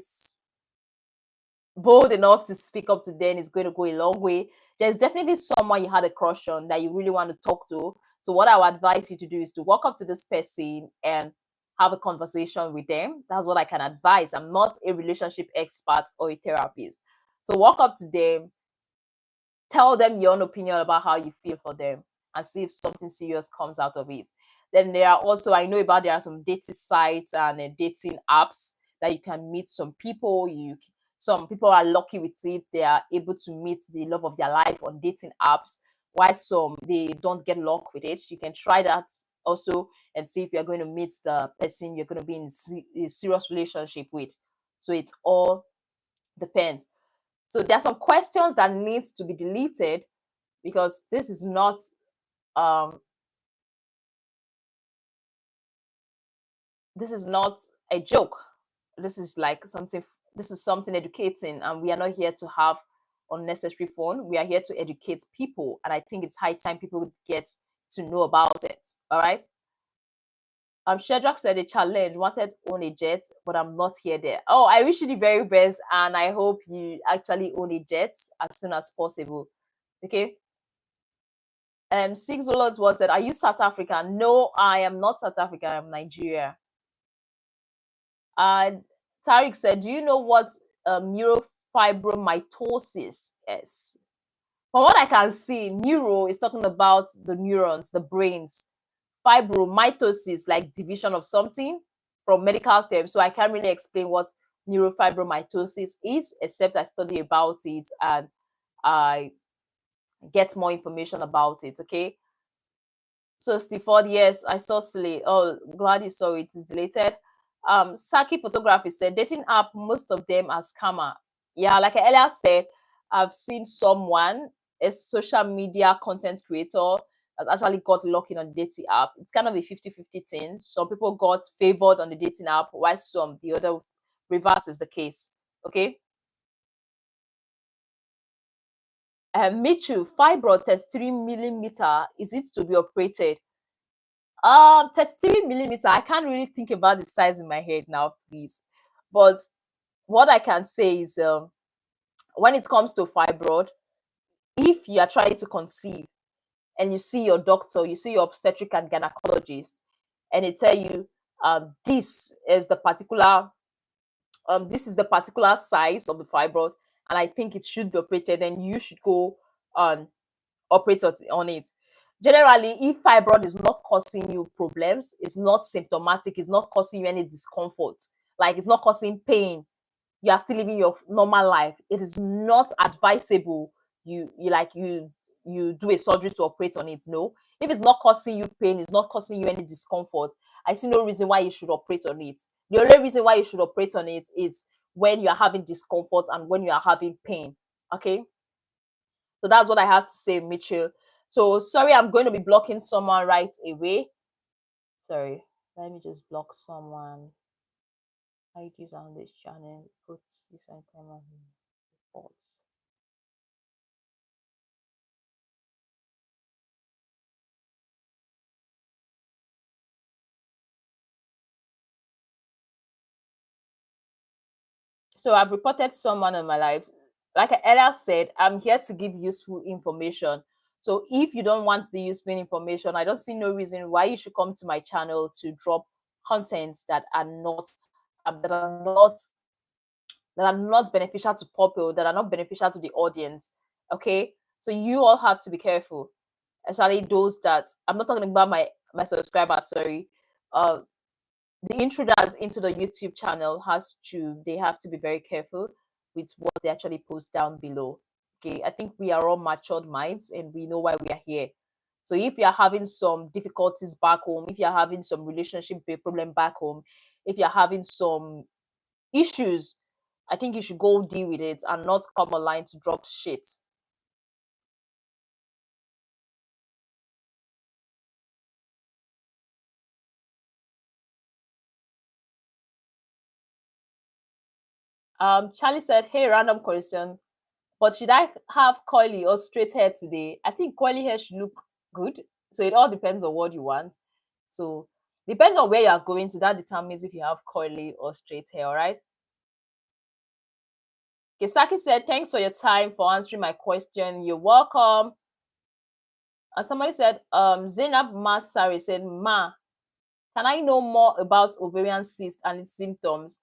bold enough to speak up to them is going to go a long way. There's definitely someone you had a crush on that you really want to talk to. So what I would advise you to do is to walk up to this person and have a conversation with them. That's what I can advise. I'm not a relationship expert or a therapist. So walk up to them, tell them your own opinion about how you feel for them, and see if something serious comes out of it. Then there are also, I know about, there are some dating sites and dating apps that you can meet some people. Some people are lucky with it, they are able to meet the love of their life on dating apps, while some they don't get luck with it. You can try that also and see if you're going to meet the person you're going to be in a serious relationship with. So it all depends. So there are some questions that needs to be deleted, because um this is not a joke. This is like something, this is something educating, and we are not here to have unnecessary fun. We are here to educate people, and I think it's high time people get to know about it. All right. Shedrack said a challenge, wanted to own a jet, but I'm not here there. Oh, I wish you the very best, and I hope you actually own a jet as soon as possible. Okay. Six dollars was said, are you South Africa? No, I am not South Africa, I'm Nigeria. Uh Tariq said, do you know what neurofibromatosis is? From what I can see, neuro is talking about the neurons, the brains. Fibromatosis, like division of something from medical terms. So I can't really explain what neurofibromatosis is, except I study about it and I get more information about it. Okay. So Steford, yes, I saw Slay. Oh, glad you saw it. It's deleted. Saki Photography said dating app, most of them are scammer. Yeah, like I earlier said, I've seen someone, a social media content creator, that actually got lucky on the dating app. It's kind of a 50-50 thing. Some people got favored on the dating app, while some the other reverse is the case. Okay. Mitchell, fibroid 33 millimeter, is it to be operated? 33 millimeter. I can't really think about the size in my head now, please. But what I can say is, when it comes to fibroid, if you are trying to conceive and you see your doctor, you see your obstetric and gynecologist, and they tell you, this is the particular, size of the fibroid, and I think it should be operated, then you should go on operate on it. Generally, if fibroid is not causing you problems, it's not symptomatic, it's not causing you any discomfort, like it's not causing pain, you are still living your normal life, it is not advisable you do a surgery to operate on it. No. If it's not causing you pain, it's not causing you any discomfort, I see no reason why you should operate on it. The only reason why you should operate on it is when you are having discomfort and when you are having pain. Okay. So that's what I have to say, Mitchell. So sorry, I'm going to be blocking someone right away. Sorry, let me just block someone. IDs on this channel. Put this item on reports. So I've reported someone in my life. Like I earlier said, I'm here to give useful information. So if you don't want the useful information, I don't see no reason why you should come to my channel to drop contents that are not beneficial to people, that are not beneficial to the audience. Okay, so you all have to be careful, especially those that, I'm not talking about my subscribers. Sorry, the intruders into the YouTube channel they have to be very careful with what they actually post down below. Okay, I think we are all matured minds and we know why we are here. So if you are having some difficulties back home, if you are having some relationship problem back home, if you're having some issues, I think you should go deal with it and not come online to drop shit. Charlie said, hey, random question, but should I have curly or straight hair today? I think curly hair should look good. So it all depends on what you want. So depends on where you are going to. That determines if you have curly or straight hair, all right? Kisaki said, thanks for your time for answering my question. You're welcome. And somebody said, Zainab Masari said, Ma, can I know more about ovarian cyst and its symptoms?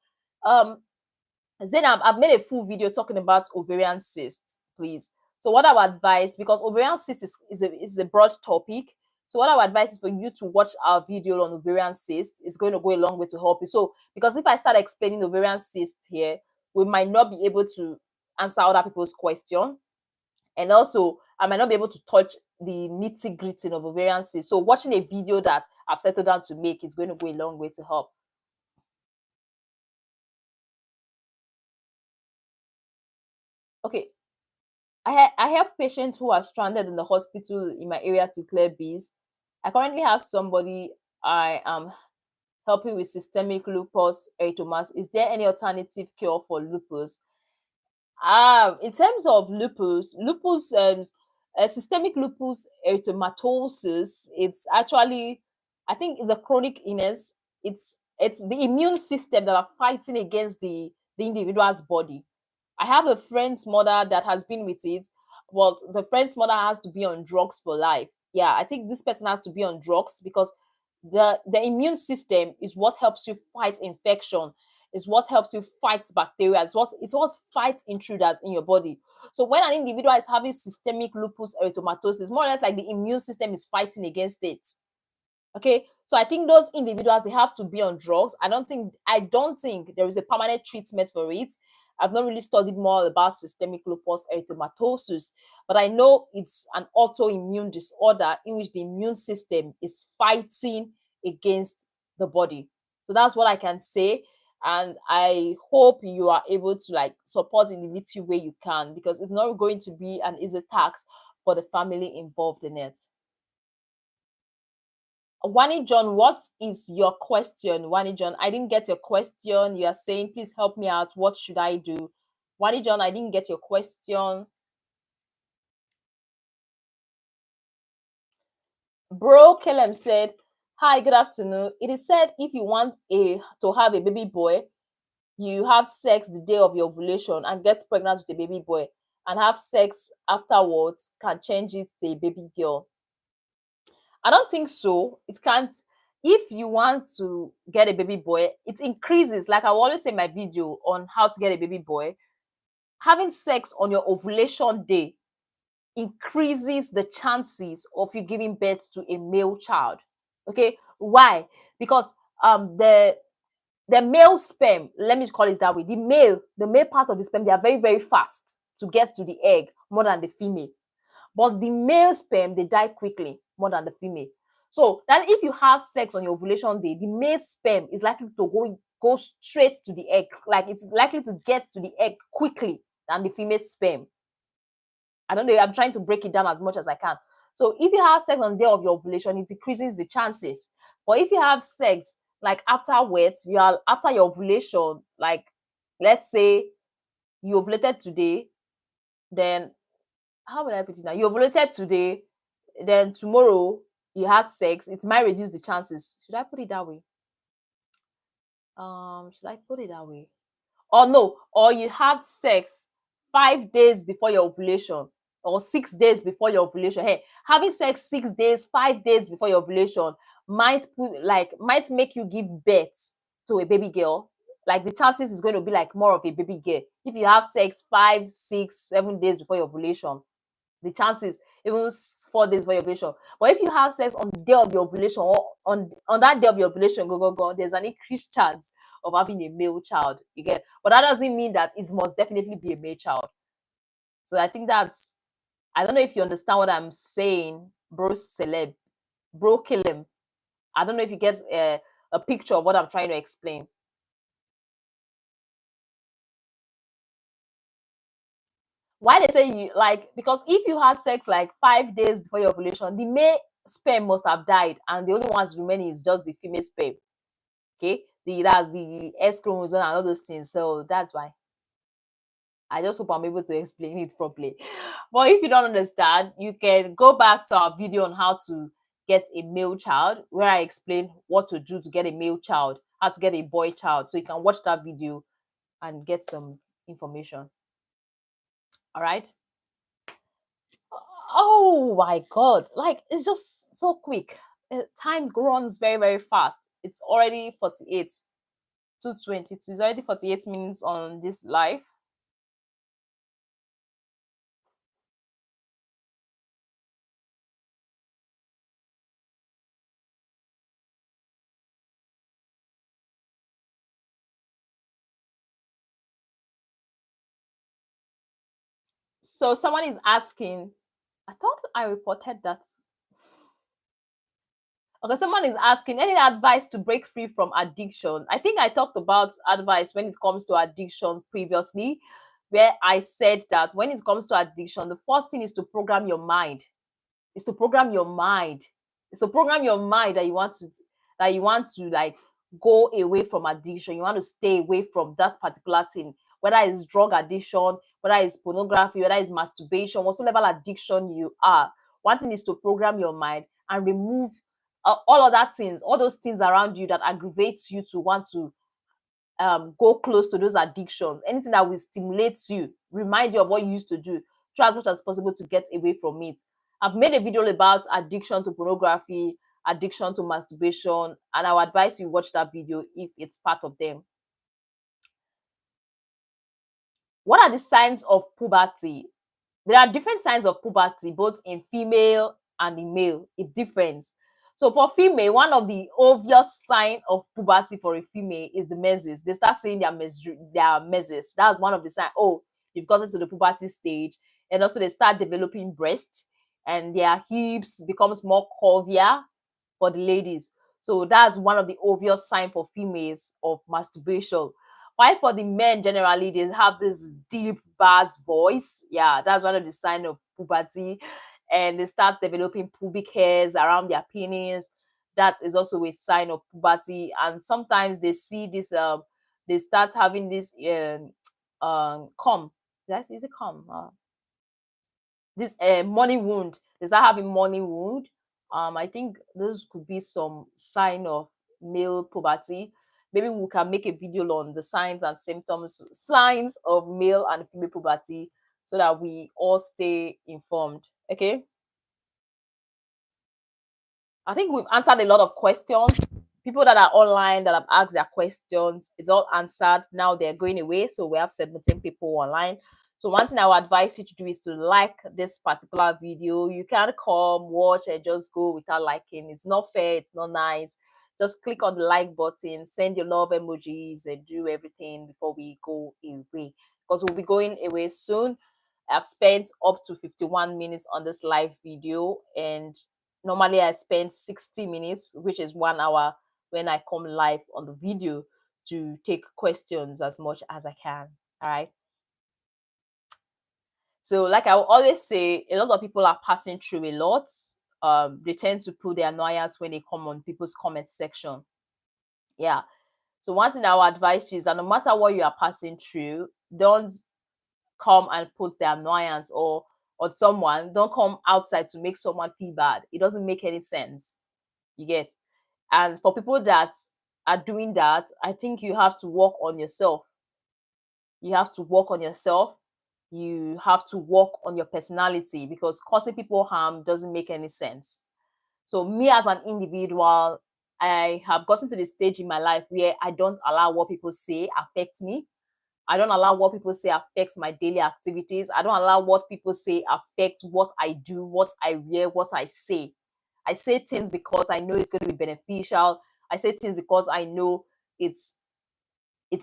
Zainab, I've made a full video talking about ovarian cyst, please. So what I would advise, because ovarian cyst is a broad topic, so what I would advise is for you to watch our video on ovarian cyst. It's going to go a long way to help you. So because if I start explaining ovarian cyst here, we might not be able to answer other people's question. And also, I might not be able to touch the nitty-gritty of ovarian cyst. So watching a video that I've settled down to make is going to go a long way to help. Okay, I help patients who are stranded in the hospital in my area to clear bills. I currently have somebody I am helping with systemic lupus erythematosus. Is there any alternative cure for lupus? In terms of systemic lupus erythematosus, it's actually, I think it's a chronic illness. It's the immune system that are fighting against the individual's body. I have a friend's mother that has been with it, but the friend's mother has to be on drugs for life. yeah, I think this person has to be on drugs because the immune system is what helps you fight infection, is what helps you fight bacteria, it's what fights intruders in your body. So when an individual is having systemic lupus erythematosus, more or less like the immune system is fighting against it. Okay, so I think those individuals, they have to be on drugs. I don't think there is a permanent treatment for it. I've not really studied more about systemic lupus erythematosus, but I know it's an autoimmune disorder in which the immune system is fighting against the body. So that's what I can say. And I hope you are able to like support in the little way you can, because it's not going to be an easy task for the family involved in it. Wani John, what is your question? Wani John, I didn't get your question. You are saying, please help me out. What should I do? Wani John, I didn't get your question. Bro Kelem said, hi, good afternoon. It is said if you want to have a baby boy, you have sex the day of your ovulation and get pregnant with a baby boy, and have sex afterwards can change it to a baby girl. I don't think so. It can't. If you want to get a baby boy, it increases. Like I will always say in my video on how to get a baby boy, having sex on your ovulation day increases the chances of you giving birth to a male child. Okay, why? Because the male sperm, let me call it that way, the male part of the sperm, they are very, very fast to get to the egg more than the female. But the male sperm, they die quickly more than the female. So that if you have sex on your ovulation day, the male sperm is likely to go straight to the egg. Like it's likely to get to the egg quickly than the female sperm. I don't know. I'm trying to break it down as much as I can. So if you have sex on the day of your ovulation, it decreases the chances. But if you have sex like afterwards, you are after your ovulation, like let's say you ovulated today, then how would I put it now? You ovulated today, then tomorrow you had sex, it might reduce the chances. Should I put it that way? Should I put it that way? Or no, or you had sex 5 days before your ovulation, or 6 days before your ovulation. Hey, having sex 6 days, 5 days before your ovulation might make you give birth to a baby girl. Like the chances is going to be like more of a baby girl if you have sex 5, 6, 7 days before your ovulation. The chances even 4 days for your ovulation. But if you have sex on the day of your ovulation, or on that day of your ovulation, there's an increased chance of having a male child. You get, but that doesn't mean that it must definitely be a male child. So I think that's, I don't know if you understand what I'm saying, bro kill him. I don't know if you get a picture of what I'm trying to explain. Why they say you like, because if you had sex like 5 days before your ovulation, the male sperm must have died, and the only ones remaining is just the female sperm. Okay, that's the S chromosome and all those things. So that's why. I just hope I'm able to explain it properly. But if you don't understand, you can go back to our video on how to get a male child, where I explain what to do to get a male child, how to get a boy child. So you can watch that video and get some information. All right. Oh my god, like it's just so quick. Time runs very, very fast. It's already 48, 2:22. It's already 48 minutes on this live. So someone is asking, I thought I reported that. Okay, someone is asking, any advice to break free from addiction? I think I talked about advice when it comes to addiction previously, where I said that when it comes to addiction, the first thing is to program your mind. Is to program your mind. It's to program your mind that you want to like go away from addiction. You want to stay away from that particular thing, whether it's drug addiction, whether it's pornography, whether it's masturbation, whatsoever addiction you are. One thing is to program your mind and remove all of that things, all those things around you that aggravates you to want to go close to those addictions. Anything that will stimulate you, remind you of what you used to do. Try as much as possible to get away from it. I've made a video about addiction to pornography, addiction to masturbation, and I would advise you watch that video if it's part of them. What are the signs of puberty? There are different signs of puberty, both in female and in male. It differs. So for female, one of the obvious sign of puberty for a female is the menses. They start seeing their menses. That's one of the signs. Oh, you've gotten to the puberty stage. And also they start developing breast and their hips becomes more curvier for the ladies. So that's one of the obvious signs for females of masturbation. While for the men, generally, they have this deep bass voice. Yeah, that's one of the signs of puberty. And they start developing pubic hairs around their penis. That is also a sign of puberty. And sometimes they see this, they start having this cum. Is it cum? This morning wound. They start having morning wound. I think those could be some sign of male puberty. Maybe we can make a video on the signs and symptoms, signs of male and female puberty, so that we all stay informed. Okay. I think we've answered a lot of questions. People that are online that have asked their questions, it's all answered. Now they're going away. So we have 17 people online. So one thing I would advise you to do is to like this particular video. You can't come, watch, and just go without liking. It's not fair. It's not nice. Just click on the like button, send your love emojis, and do everything before we go away. Because we'll be going away soon. I've spent up to 51 minutes on this live video, and normally I spend 60 minutes, which is 1 hour, when I come live on the video to take questions as much as I can. All right. So, like I will always say, a lot of people are passing through a lot. They tend to put their annoyance when they come on people's comment section. Yeah. So one thing I will advise you is that no matter what you are passing through, don't come and put their annoyance or someone, don't come outside to make someone feel bad. It doesn't make any sense. You get? And for people that are doing that, I think you have to work on yourself. You have to work on yourself. You have to work on your personality, because causing people harm doesn't make any sense. So me as an individual, I have gotten to the stage in my life where I don't allow what people say affect me. I don't allow what people say affects my daily activities. I don't allow what people say affect what I do, what I wear, what I say. I say things because I know it's going to be beneficial. I say things because I know it's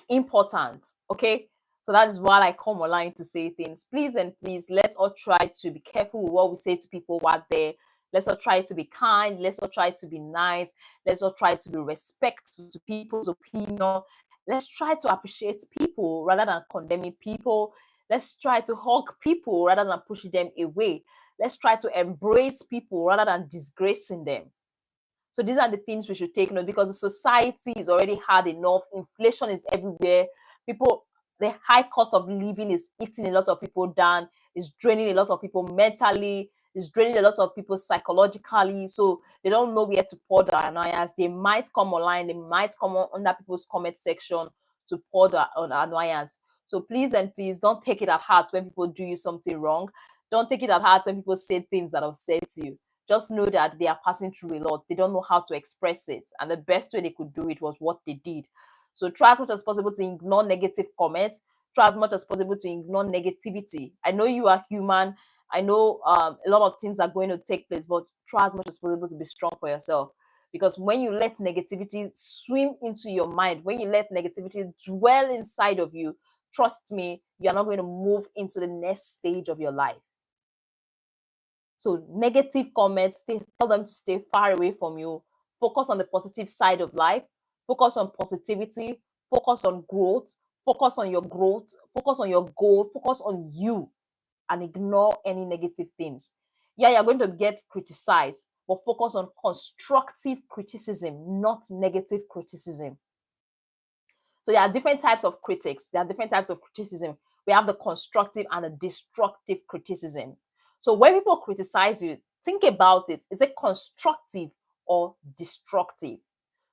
important. Okay. So that is why I come online to say things. Please and please, let's all try to be careful with what we say to people out there. Let's all try to be kind. Let's all try to be nice. Let's all try to be respectful to people's opinion. Let's try to appreciate people rather than condemning people. Let's try to hug people rather than pushing them away. Let's try to embrace people rather than disgracing them. So these are the things we should take note, because the society is already hard enough. Inflation is everywhere. People, the high cost of living is eating a lot of people down, is draining a lot of people mentally, is draining a lot of people psychologically. So they don't know where to pour their annoyance. They might come online, they might come under people's comment section to pour their annoyance. So please and please don't take it at heart when people do you something wrong. Don't take it at heart when people say things that upset you. Just know that they are passing through a lot. They don't know how to express it. And the best way they could do it was what they did. So try as much as possible to ignore negative comments. Try as much as possible to ignore negativity. I know you are human. I know a lot of things are going to take place, but try as much as possible to be strong for yourself. Because when you let negativity swim into your mind, when you let negativity dwell inside of you, trust me, you're not going to move into the next stage of your life. So negative comments, tell them to stay far away from you. Focus on the positive side of life. Focus on positivity. Focus on growth. Focus on your growth. Focus on your goal. Focus on you, and ignore any negative things. Yeah, you're going to get criticized, but focus on constructive criticism, not negative criticism. So there are different types of critics. There are different types of criticism. We have the constructive and the destructive criticism. So when people criticize you, think about it. Is it constructive or destructive?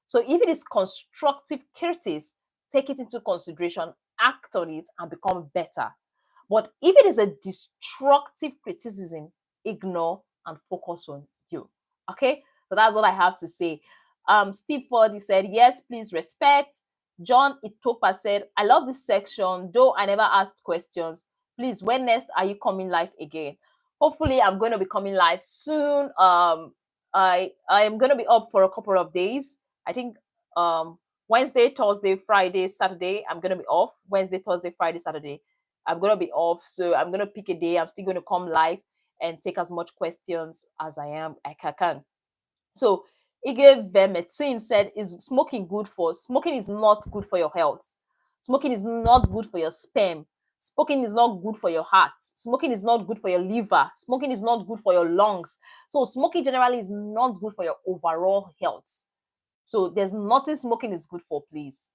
So if it is constructive criticism, take it into consideration, act on it, and become better. But if it is a destructive criticism, ignore and focus on you. Okay, so that's what I have to say. Steve Ford, he said, yes, please respect. John Itopa said, I love this section, though I never asked questions. Please, when next are you coming live again? Hopefully, I'm going to be coming live soon. I am going to be up for a couple of days. I think Wednesday, Thursday, Friday, Saturday, I'm going to be off. Wednesday, Thursday, Friday, Saturday, I'm going to be off. So I'm going to pick a day. I'm still going to come live and take as much questions as I can. So Ige Vermetin said, is smoking good for? Smoking is not good for your health. Smoking is not good for your sperm. Smoking is not good for your heart. Smoking is not good for your liver. Smoking is not good for your lungs. So smoking generally is not good for your overall health. So there's nothing smoking is good for, please.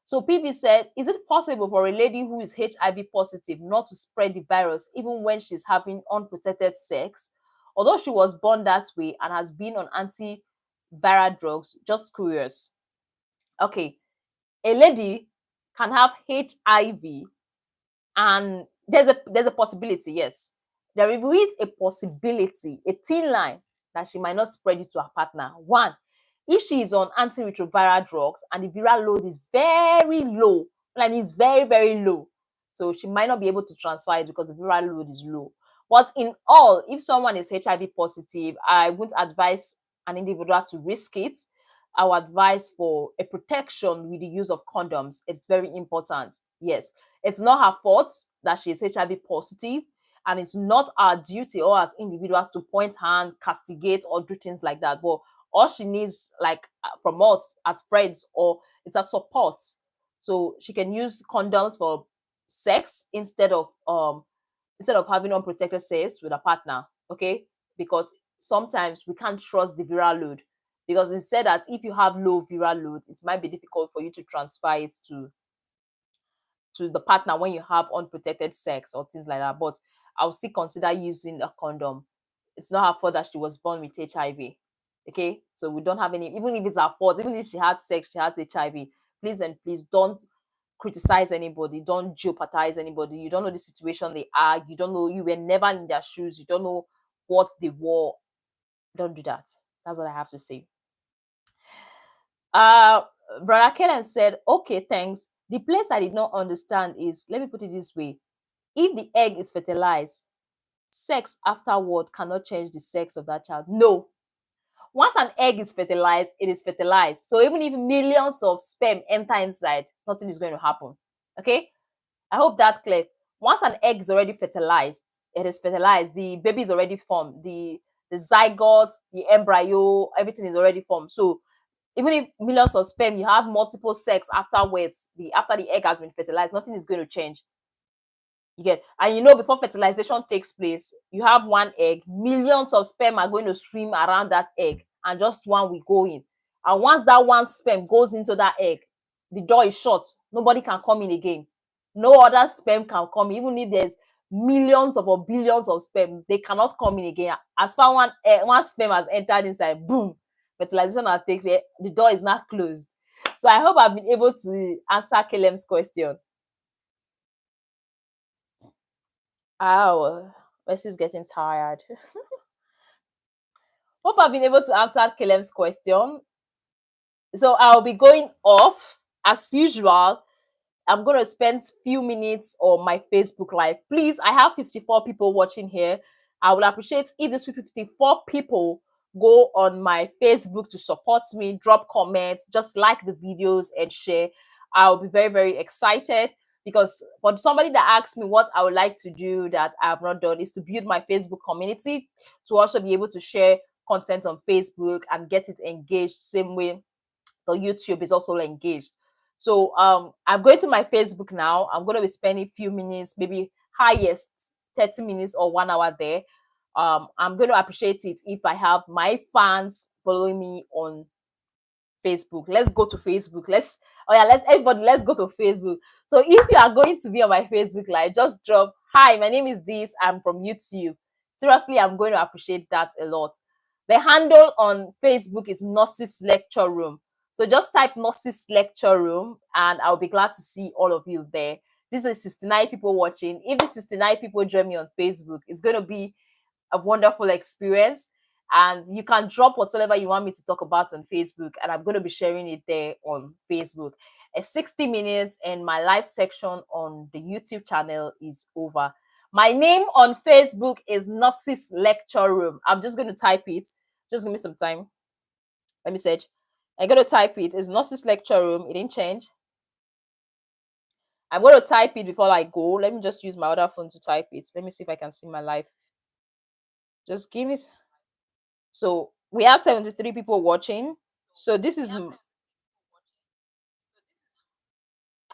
So PV said, is it possible for a lady who is HIV positive not to spread the virus even when she's having unprotected sex? Although she was born that way and has been on antiviral drugs, just curious. Okay, a lady can have HIV and there's a possibility, yes. There is a possibility, a thin line, that she might not spread it to her partner. One, if she is on antiretroviral drugs and the viral load is very low, I mean it's very, very low, so she might not be able to transfer it because the viral load is low. But in all, if someone is HIV positive, I wouldn't advise an individual to risk it. I would advise for a protection with the use of condoms. It's very important. Yes, it's not her fault that she is HIV positive, and it's not our duty or as individuals to point hand, castigate, or do things like that. But all she needs, like from us as friends, or it's a support. So she can use condoms for sex instead of having unprotected sex with a partner. Okay, because sometimes we can't trust the viral load, because it said that if you have low viral load, it might be difficult for you to transfer it to the partner when you have unprotected sex or things like that. But I'll still consider using a condom. It's not her fault that she was born with HIV. Okay, so we don't have any, even if it's her fault, even if she had sex, she had HIV. Please and please don't criticize anybody, don't jeopardize anybody. You don't know the situation they are, you don't know, you were never in their shoes, you don't know what they were. Don't do that. That's what I have to say. Brother Kellen said, okay, thanks. The place I did not understand is, let me put it this way. If the egg is fertilized, sex afterward cannot change the sex of that child. No. Once an egg is fertilized, it is fertilized. So even if millions of sperm enter inside, nothing is going to happen. Okay? I hope that's clear. Once an egg is already fertilized, it is fertilized. The baby is already formed. The zygote, the embryo, everything is already formed. So even if millions of sperm, you have multiple sex afterwards, after the egg has been fertilized, nothing is going to change. You get, and you know, before fertilization takes place, you have one egg, millions of sperm are going to swim around that egg, and just one will go in. And once that one sperm goes into that egg, the door is shut. Nobody can come in again. No other sperm can come, even if there's millions of or billions of sperm, they cannot come in again. As far one sperm has entered inside, boom, fertilization has taken place, the door is not closed. So I hope I've been able to answer Kelem's question. Oh, Mercy's getting tired. Hope I've been able to answer Kelem's question. So I'll be going off as usual. I'm going to spend few minutes on my Facebook Live. Please, I have 54 people watching here. I would appreciate if these 54 people go on my Facebook to support me, drop comments, just like the videos and share. I'll be very, very excited, because for somebody that asks me what I would like to do that I have not done is to build my Facebook community, to also be able to share content on Facebook and get it engaged, same way the YouTube is also engaged. So I'm going to my Facebook now. I'm going to be spending a few minutes, maybe highest 30 minutes or 1 hour there. I'm going to appreciate it if I have my fans following me on Facebook. Let's go to Facebook. Let's go to Facebook. So if you are going to be on my Facebook Live, just drop, hi, my name is this, I'm from YouTube. Seriously, I'm going to appreciate that a lot. The handle on Facebook is Gnosis Lecture Room. So just type Gnosis Lecture Room and I'll be glad to see all of you there. This is 69 people watching. If the 69 people join me on Facebook, it's going to be a wonderful experience. And you can drop whatsoever you want me to talk about on Facebook, and I'm going to be sharing it there on Facebook. A 60 minutes and my live section on the YouTube channel is over. My name on Facebook is Nurses Lecture Room. I'm just going to type it. Just give me some time. Let me search. I'm going to type it. It's Nurses Lecture Room. It didn't change. I'm going to type it before I go. Let me just use my other phone to type it. Let me see if I can see my live. Just give me. So we have 73 people watching. So this is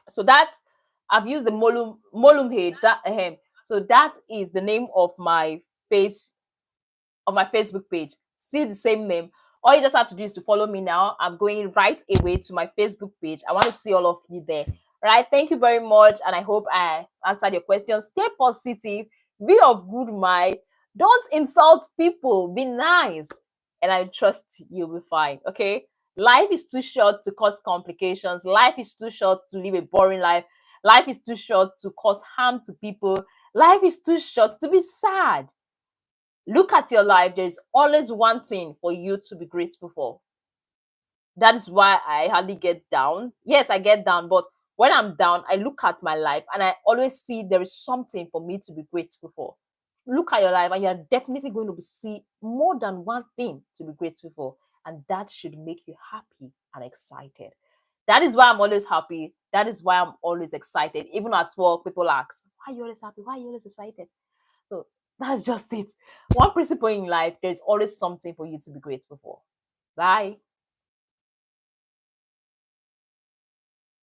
so that I've used the Molum page. That so that is the name of my face on my Facebook page. See the same name. All you just have to do is to follow me now. I'm going right away to my Facebook page. I want to see all of you there. All right. Thank you very much. And I hope I answered your questions. Stay positive. Be of good mind. Don't insult people. Be nice. And I trust you'll be fine. Okay. Life is too short to cause complications. Life is too short to live a boring life. Life is too short to cause harm to people. Life is too short to be sad. Look at your life. There is always one thing for you to be grateful for. That is why I hardly get down. Yes, I get down, but when I'm down, I look at my life and I always see there is something for me to be grateful for. Look at your life and you're definitely going to see more than one thing to be grateful for. And that should make you happy and excited. That is why I'm always happy. That is why I'm always excited. Even at work, people ask, why are you always happy? Why are you always excited? So that's just it. One principle in life, there's always something for you to be grateful for. Bye.